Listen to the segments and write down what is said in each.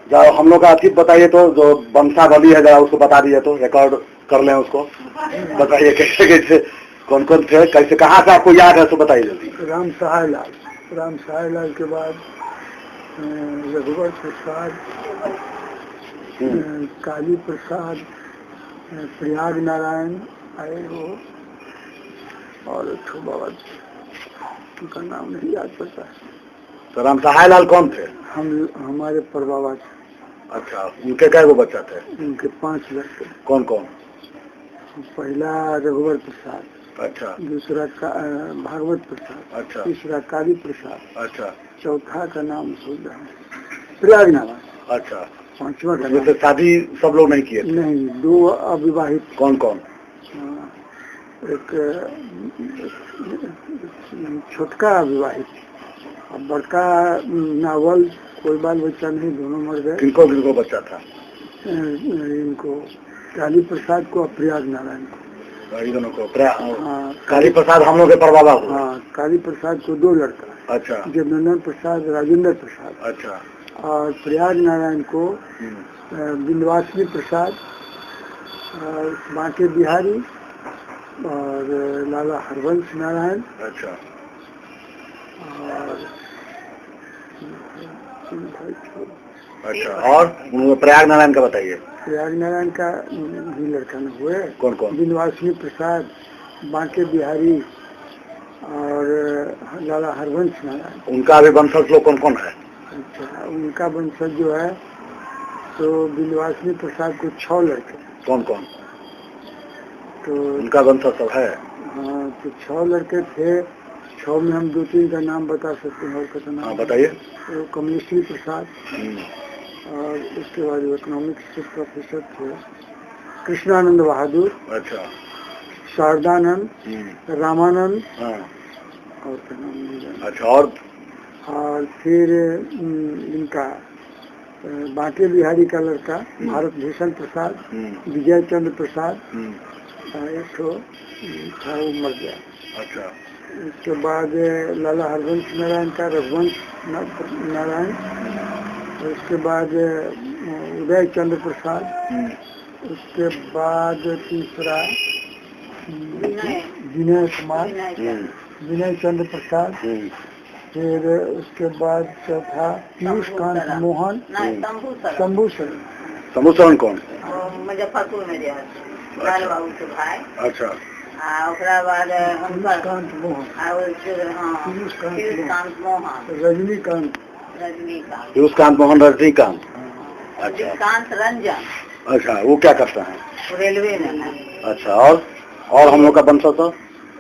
जरा हम लोग का अतीत बताइए तो, जो वंशावली है जरा उसको बता दीजिए तो, रिकॉर्ड कर लें उसको। बताइए कैसे कैसे कौन कौन थे, कैसे कहाँ से आपको याद है तो बताइए जल्दी। राम सहाय लाल के बाद रघुवर प्रसाद, काली प्रसाद, प्रयाग नारायण आए वो, और बाबा उनका नाम नहीं याद पड़ता है। तो राम सहाय लाल कौन थे? हमारे परबाबा थे। अच्छा, उनके क्या वो बच्चा थे? उनके 5 लड़के। कौन कौन? पहला रघुवर प्रसाद, अच्छा, दूसरा भागवत प्रसाद, अच्छा, तीसरा काली प्रसाद, अच्छा, चौथा का नाम भूल रहा है, प्रयाग नारायण। अच्छा, 5वां का उसमें से शादी सब लोग नहीं किए थे? नहीं, 2 अविवाहित। कौन कौन? एक छोटका अविवाहित, और बड़का नावल कोई बाल बच्चा नहीं, दोनों मर गए। किनको किनको बच्चा था? इनको काली प्रसाद को और प्रयाग नारायण को। दोनों को? हाँ, काली प्रसाद हम लोग के परबाबा को। हाँ, काली प्रसाद को 2 लड़का। अच्छा, जगनंदन प्रसाद, राजेंद्र प्रसाद। अच्छा, और प्रयाग नारायण को विंध्यवासिनी प्रसाद, और बांके बिहारी, और लाला हरवंश नारायण। अच्छा, और अच्छा, और प्रयाग नारायण का बताइए। प्रयाग नारायण का भी लड़का न हुए। कौन कौन? विंध्यवासिनी प्रसाद, बांके बिहारी, और लाला हरवंश नारायण। उनका अभी वंशज लोग कौन कौन है? अच्छा, उनका वंशज जो है तो विंध्यवासिनी प्रसाद को 6 लड़के। कौन कौन? तो उनका वंशज सब है? हाँ, तो 6 लड़के थे। 6 में हम 2-3 का नाम बता सकते हैं, और का नाम। हाँ, बताइए। तो कमलेश्वरी प्रसाद, और उसके बाद इकोनॉमिक्स के प्रोफेसर थे कृष्णानंद बहादुर। अच्छा, शारदानंद, रामानंद, हाँ, और का नाम नहीं जाना। अच्छा, और फिर इनका बांके बिहारी का लड़का भारत भूषण प्रसाद, विजय चंद्र प्रसाद, एक था वो मर गया। अच्छा, उसके बाद लाला हरवंश नारायण का रघुवंश नारायण, उसके बाद उदय चंद्र प्रसाद, उसके बाद तीसरा विनय कुमार, विनय चंद्र प्रसाद, फिर उसके बाद चौथा पीयूष कांत मोहन, शंभू शरण। शंभू शरण कौन? मुजफ्फरपुर में लाल बाबू के भाई। अच्छा, ओकरा बाद कांत मोहन, पीयूष मोहन, रजनीकांत, पीयूष मोहन, रजनीकांत, रजनीकांत रंजन। अच्छा, वो क्या करता है? रेलवे में है। अच्छा, और हम लोग का वंशज तो?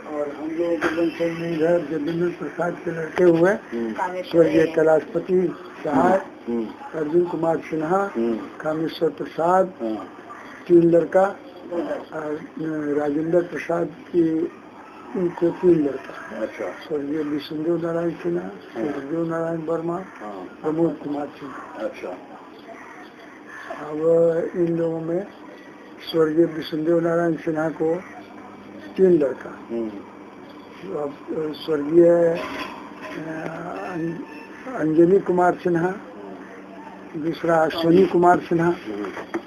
और हम लोगों के वंशज में इधर जगनंदन प्रसाद के लड़के हुए स्वर्गीय कैलाशपति सहाय, अर्जुन कुमार सिन्हा, कामेश्वर प्रसाद, 3 लड़का, और राजेंद्र प्रसाद की उनको 3 लड़का। अच्छा, स्वर्गीय विष्णुदेव नारायण सिन्हा, सूर्यदेव नारायण वर्मा, प्रमोद कुमार सिन्हा। अच्छा, अब इन लोगों में स्वर्गीय विष्णुदेव नारायण सिन्हा को 3 लड़का। अब स्वर्गीय अंजनी कुमार सिन्हा, दूसरा अश्विनी कुमार सिन्हा,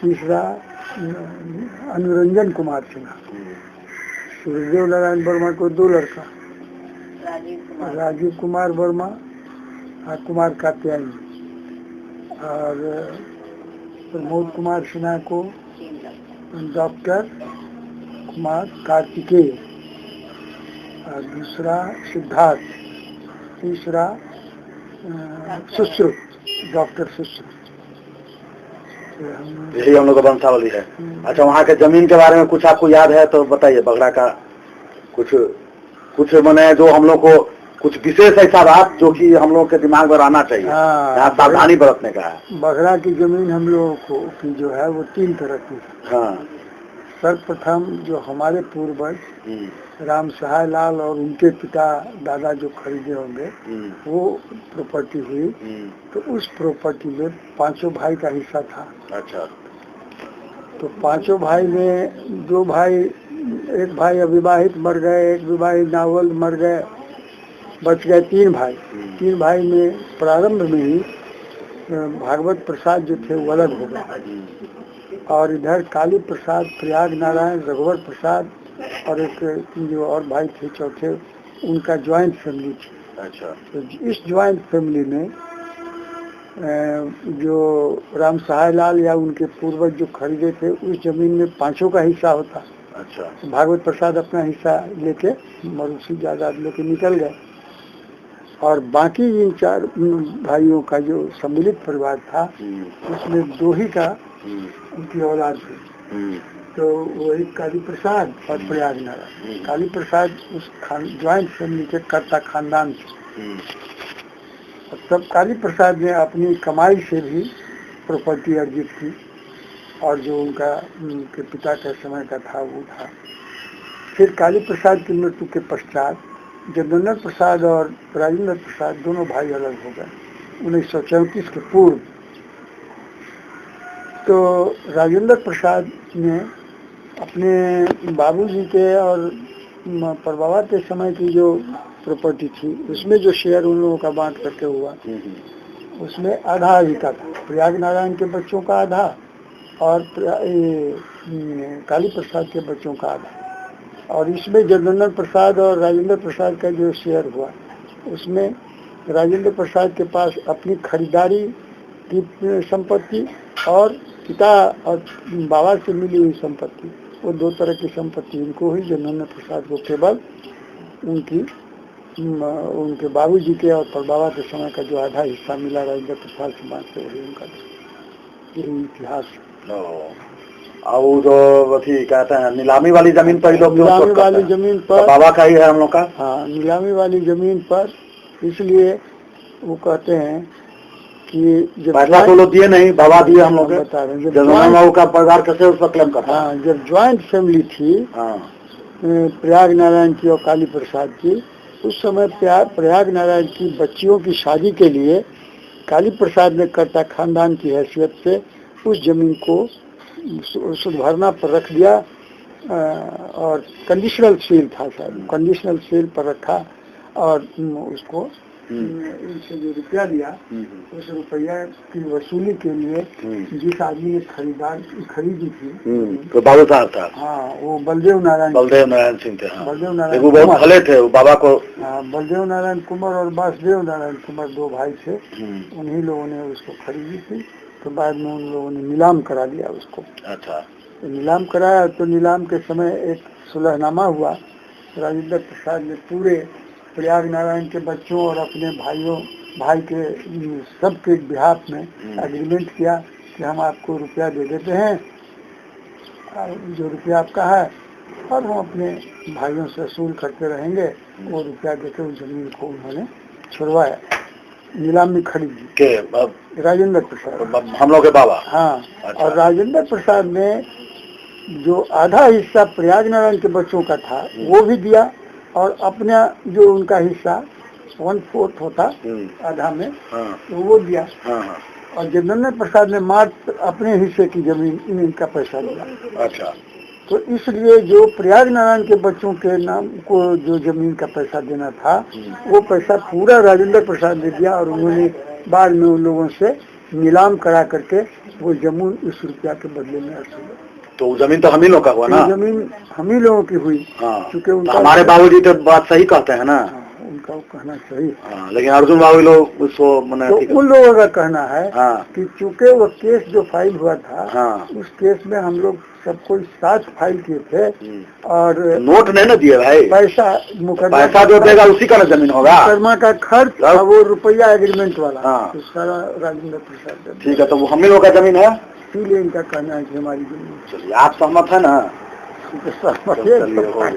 तीसरा अनुरंजन कुमार सिन्हा। सूर्यदेव नारायण वर्मा को 2 लड़का, राजीव कुमार वर्मा और कुमार कात्यायनी, और प्रमोद कुमार सिन्हा को डॉक्टर कुमार कार्तिकेय, और दूसरा सिद्धार्थ, तीसरा सुश्रुत, डॉक्टर सुश्रुत। यही हम लोग का वंशावली है। अच्छा, वहाँ के जमीन के बारे में कुछ आपको याद है तो बताइए। बगड़ा का कुछ मैंने जो हम लोग को कुछ विशेष ऐसा बात जो कि हम लोग के दिमाग में रहना चाहिए, यहाँ सावधानी बरतने का है। बगड़ा की जमीन हम लोगों को की जो है वो 3 तरह की। हाँ, सर्वप्रथम जो हमारे पूर्वज राम सहाय लाल और उनके पिता दादा जो खरीदे होंगे वो प्रॉपर्टी हुई, तो उस प्रॉपर्टी में 5 भाई का हिस्सा था। अच्छा, तो 5 भाई में 2 भाई, एक भाई अविवाहित मर गए, एक विवाहित नावल मर गए, बच गए 3 भाई। 3 भाई में प्रारंभ में ही भागवत प्रसाद जो थे वो अलग हो गए, और इधर काली प्रसाद, प्रयाग नारायण, रघुवर प्रसाद और एक जो और भाई थे चौथे, उनका ज्वाइंट फैमिली थी। अच्छा। तो इस ज्वाइंट फैमिली में जो राम सहाय लाल या उनके पूर्वज जो खरीदे थे, उस जमीन में पांचों का हिस्सा होता। अच्छा। तो भागवत प्रसाद अपना हिस्सा लेके मरुसी जायदाद लेके निकल गए, और बाकी इन 4 भाइयों का जो सम्मिलित परिवार था उसमें 2 ही का उनकी औलाद थी। तो वही काली प्रसाद और प्रयाग नारायण। काली प्रसाद उस ज्वाइंट फैमिली के कर्ता खानदान थे। और तब काली प्रसाद ने अपनी कमाई से भी प्रॉपर्टी अर्जित की, और जो उनके पिता के समय का था वो था। फिर काली प्रसाद की मृत्यु के पश्चात जगन्नाथ प्रसाद और राजेंद्र प्रसाद दोनों भाई अलग हो गए 1934 के पूर्व। तो राजेंद्र प्रसाद ने अपने बाबूजी के और परबाबा के समय की जो प्रॉपर्टी थी उसमें जो शेयर उन लोगों का बांट करके हुआ, उसमें आधा अधिकार था, प्रयाग नारायण के बच्चों का आधा और काली प्रसाद के बच्चों का आधा। और इसमें जगन्नाथ प्रसाद और राजेंद्र प्रसाद का जो शेयर हुआ, उसमें राजेंद्र प्रसाद के पास अपनी खरीदारी की संपत्ति और पिता और बाबा से मिली हुई संपत्ति, वो 2 तरह की संपत्ति इनको हुई। जगन्नाथ प्रसाद को केवल उनके बाबूजी के और परबाबा के समय का जो आधा हिस्सा मिला राजेंद्र प्रसाद से बांटते, वही उनका यही इतिहास। और जो अथी कहते हैं नीलामी वाली जमीन पर लोग, नीलामी वाली जमीन पर बाबा का ही है हम लोग का। हाँ, नीलामी वाली जमीन पर, इसलिए वो कहते हैं कि जब पैसा तो लोग दिए नहीं, बाबा दिए हम लोग बता रहे हैं। जब का परिवार कैसे उस पर क्लेम करता है। हाँ, जब ज्वाइंट फैमिली थी प्रयाग नारायण की और काली प्रसाद की, उस समय प्रयाग नारायण की बच्चियों की शादी के लिए काली प्रसाद ने कर्ता खानदान की हैसियत से उस जमीन को सुधरना पर रख दिया, और कंडीशनल सेल था शायद, कंडीशनल सेल पर रखा, और उसको इनसे जो रुपया दिया उस रुपया की वसूली के लिए जिस आदमी ने खरीदी थी, तो बाबू साहब था। हाँ, वो बलदेव नारायण सिंह थे। हाँ, बलदेव नारायण वो बहुत भले थे, वो बाबा को। हाँ, बलदेव नारायण कुमार और वासुदेव नारायण कुमार 2 भाई थे। उन्हीं लोगों ने उसको खरीदी थी। तो बाद में उन लोगों ने नीलाम करा दिया उसको। अच्छा। तो नीलाम कराया, तो नीलाम के समय एक सुलहनामा हुआ। राजेंद्र प्रसाद ने पूरे प्रयाग नारायण के बच्चों और अपने भाई के सबके बिहाफ में एग्रीमेंट किया कि हम आपको रुपया दे देते हैं, जो रुपया आपका है, और हम अपने भाइयों से वसूल करते रहेंगे। वो रुपया देकर उस जमीन को उन्होंने छुड़वाया, नीलाम में खरीदी के राजेंद्र प्रसाद, हम लोग के बाबा। हाँ। अच्छा। और राजेंद्र प्रसाद ने जो आधा हिस्सा प्रयाग नारायण के बच्चों का था वो भी दिया, और अपना जो उनका हिस्सा 1/4 होता आधा में, तो वो दिया। और जगन्नाथ प्रसाद ने मात्र अपने हिस्से की जमीन इनका पैसा दिया। अच्छा। तो इसलिए जो प्रयाग नारायण के बच्चों के नाम को जो जमीन का पैसा देना था, वो पैसा पूरा राजेंद्र प्रसाद ने दिया, और उन्होंने बाद में उन लोगों से नीलाम करा करके वो जमीन उस रुपया के बदले में असूल। तो जमीन तो हम ही लोग का हुआ ना। जमीन हम ही लोगों की हुई। क्योंकि तो हमारे बाबूजी तो बात सही कहते हैं ना। उनका कहना सही। लेकिन अर्जुन बाबू लोग उसको तो उन लोगों का कहना है कि चूंकि वो केस जो फाइल हुआ था, उस केस में हम लोग सबको साथ फाइल किए थे, और नोट नहीं ना दिए भाई, पैसा जो देगा उसी का ना जमीन होगा। मुकदमा का खर्च और वो रुपया एग्रीमेंट वाला तो सारा राजेंद्र प्रसाद। ठीक है, तो वो हम ही लोग का जमीन है, इसीलिए इनका कहना है कि हमारी जमीन। चलिए, आप सहमत है ना? सहमत है।